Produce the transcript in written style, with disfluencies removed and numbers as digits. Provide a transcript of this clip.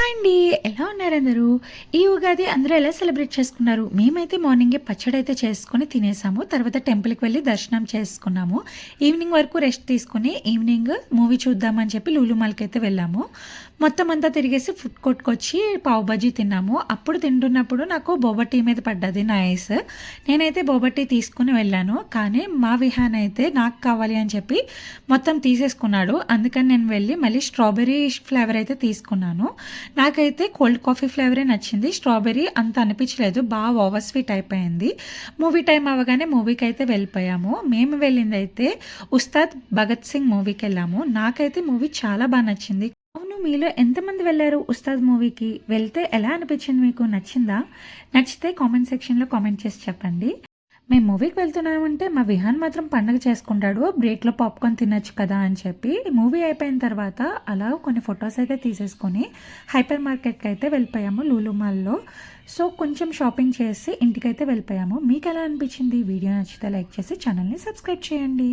Hi అండి. ఎలా ఉన్నారందరూ? ఈ ఉగాది అందరూ ఎలా సెలబ్రేట్ చేసుకున్నారు? మేమైతే మార్నింగే పచ్చడైతే చేసుకొని తినేసాము. తర్వాత టెంపుల్‌కి వెళ్లి దర్శనం చేసుకున్నాము. ఈవినింగ్ వరకు రెస్ట్ తీసుకొని, ఈవినింగ్ మూవీ చూద్దామని చెప్పి లూలు మాల్‌కైతే వెళ్ళాము. మొత్తం అంతా తిరిగేసి ఫుడ్ కోర్ట్‌కొచ్చి పావు బజ్జీ తిన్నాము. అప్పుడు తింటున్నప్పుడు నాకు బోబా టీ మీద పడ్డది నా ఐస్. నేనైతే బోబా టీ తీసుకొని వెళ్ళాను. కానీ మా విహాన్ అయితే నాకు కావాలి అని చెప్పి మొత్తం తీసేసుకున్నాడు. అందుకని నేను వెళ్ళి మళ్ళీ స్ట్రాబెర్రీ ఫ్లేవర్ అయితే తీసుకున్నాను. నాకైతే కోల్డ్ కాఫీ ఫ్లేవరే నచ్చింది. స్ట్రాబెర్రీ అంత అనిపించలేదు. బాగా ఓవర్ స్వీట్ అయిపోయింది. మూవీ టైం అవ్వగానే మూవీకి అయితే వెళ్ళిపోయాము. మేము వెళ్ళిందైతే ఉస్తాద్ భగత్ సింగ్ మూవీకి వెళ్ళాము. నాకైతే మూవీ చాలా బాగా నచ్చింది. అవును, మీలో ఎంతమంది వెళ్ళారు ఉస్తాద్ మూవీకి? వెళ్తే ఎలా అనిపించింది మీకు? నచ్చిందా? నచ్చితే కామెంట్ సెక్షన్లో కామెంట్ చేసి చెప్పండి. మేము మూవీకి వెళ్తున్నామంటే మా విహాన్ మాత్రం పండగ చేసుకుంటాడు. బ్రేక్లో పాప్కార్న్ తినొచ్చు కదా అని చెప్పి మూవీ అయిపోయిన తర్వాత అలా కొన్ని ఫొటోస్ అయితే తీసేసుకొని హైపర్ మార్కెట్కి అయితే వెళ్ళిపోయాము లూలు మాల్లో. సో కొంచెం షాపింగ్ చేసి ఇంటికైతే వెళ్ళిపోయాము. మీకు ఎలా అనిపించింది? వీడియో నచ్చితే లైక్ చేసి ఛానల్ని సబ్స్క్రైబ్ చేయండి.